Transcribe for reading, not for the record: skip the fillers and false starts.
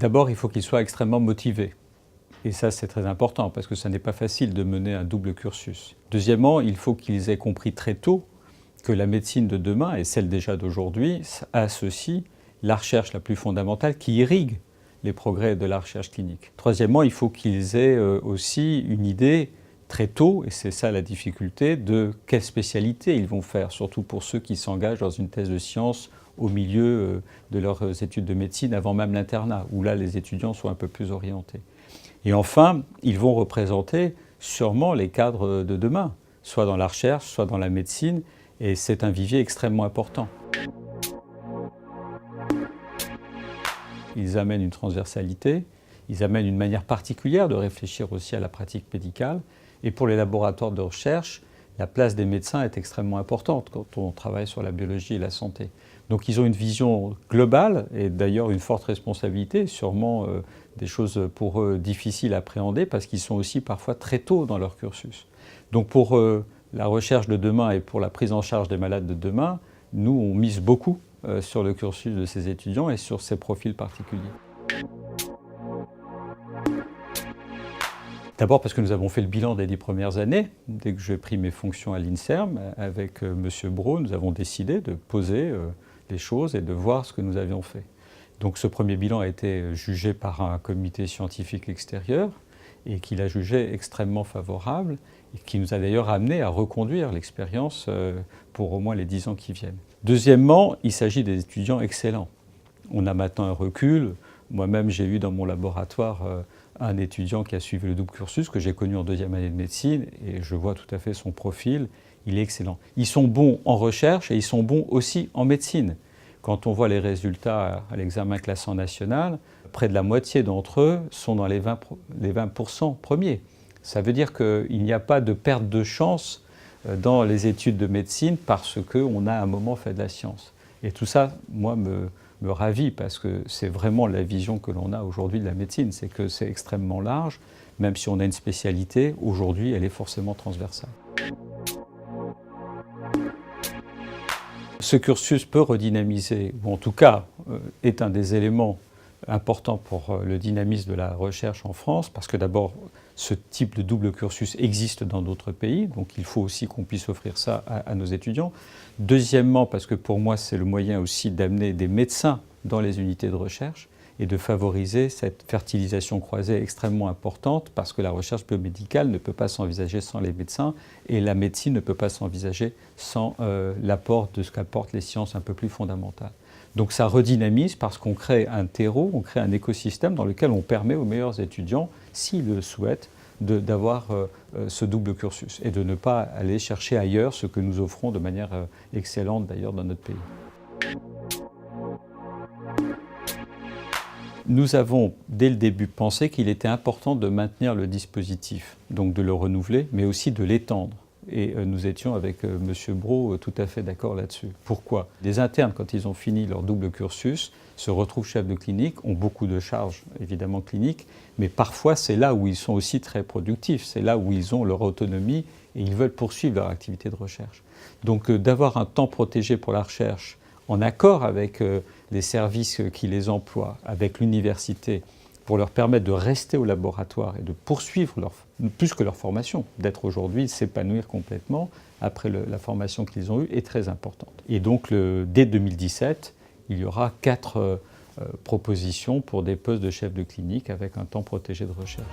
D'abord, il faut qu'ils soient extrêmement motivés. Et ça, c'est très important parce que ça n'est pas facile de mener un double cursus. Deuxièmement, il faut qu'ils aient compris très tôt que la médecine de demain et celle déjà d'aujourd'hui associe la recherche la plus fondamentale qui irrigue les progrès de la recherche clinique. Troisièmement, il faut qu'ils aient aussi une idée très tôt, et c'est ça la difficulté, de quelle spécialité ils vont faire, surtout pour ceux qui s'engagent dans une thèse de sciences au milieu de leurs études de médecine avant même l'internat, où là les étudiants sont un peu plus orientés. Et enfin, ils vont représenter sûrement les cadres de demain, soit dans la recherche, soit dans la médecine, et c'est un vivier extrêmement important. Ils amènent une transversalité, ils amènent une manière particulière de réfléchir aussi à la pratique médicale, et pour les laboratoires de recherche, la place des médecins est extrêmement importante quand on travaille sur la biologie et la santé. Donc ils ont une vision globale et d'ailleurs une forte responsabilité, sûrement des choses pour eux difficiles à appréhender parce qu'ils sont aussi parfois très tôt dans leur cursus. Donc pour la recherche de demain et pour la prise en charge des malades de demain, nous on mise beaucoup sur le cursus de ces étudiants et sur ces profils particuliers. D'abord parce que nous avons fait le bilan des 10 premières années. Dès que j'ai pris mes fonctions à l'INSERM, avec M. Braud, nous avons décidé de poser les choses et de voir ce que nous avions fait. Donc ce premier bilan a été jugé par un comité scientifique extérieur et qu'il a jugé extrêmement favorable et qui nous a d'ailleurs amené à reconduire l'expérience pour au moins les 10 ans qui viennent. Deuxièmement, il s'agit des étudiants excellents. On a maintenant un recul. Moi-même, j'ai eu dans mon laboratoire un étudiant qui a suivi le double cursus que j'ai connu en deuxième année de médecine et je vois tout à fait son profil, il est excellent. Ils sont bons en recherche et ils sont bons aussi en médecine. Quand on voit les résultats à l'examen classant national, près de la moitié d'entre eux sont dans les 20% premiers. Ça veut dire qu'il n'y a pas de perte de chance dans les études de médecine parce qu'on a à un moment fait de la science. Et tout ça, moi, me ravit parce que c'est vraiment la vision que l'on a aujourd'hui de la médecine, c'est que c'est extrêmement large, même si on a une spécialité, aujourd'hui elle est forcément transversale. Ce cursus peut redynamiser, ou en tout cas est un des éléments importants pour le dynamisme de la recherche en France, parce que d'abord ce type de double cursus existe dans d'autres pays, donc il faut aussi qu'on puisse offrir ça à nos étudiants. Deuxièmement, parce que pour moi c'est le moyen aussi d'amener des médecins dans les unités de recherche et de favoriser cette fertilisation croisée extrêmement importante parce que la recherche biomédicale ne peut pas s'envisager sans les médecins et la médecine ne peut pas s'envisager sans l'apport de ce qu'apportent les sciences un peu plus fondamentales. Donc ça redynamise parce qu'on crée un terreau, on crée un écosystème dans lequel on permet aux meilleurs étudiants, s'ils le souhaitent, d'avoir ce double cursus et de ne pas aller chercher ailleurs ce que nous offrons de manière excellente d'ailleurs dans notre pays. Nous avons, dès le début, pensé qu'il était important de maintenir le dispositif, donc de le renouveler, mais aussi de l'étendre. Et nous étions avec M. Braud tout à fait d'accord là-dessus. Pourquoi? Les internes, quand ils ont fini leur double cursus, se retrouvent chefs de clinique, ont beaucoup de charges évidemment cliniques, mais parfois c'est là où ils sont aussi très productifs, c'est là où ils ont leur autonomie et ils veulent poursuivre leur activité de recherche. Donc d'avoir un temps protégé pour la recherche, en accord avec les services qui les emploient, avec l'université, pour leur permettre de rester au laboratoire et de poursuivre plus que leur formation, d'être aujourd'hui, s'épanouir complètement après la formation qu'ils ont eue, est très importante. Et donc, dès 2017, il y aura 4 propositions pour des postes de chef de clinique avec un temps protégé de recherche.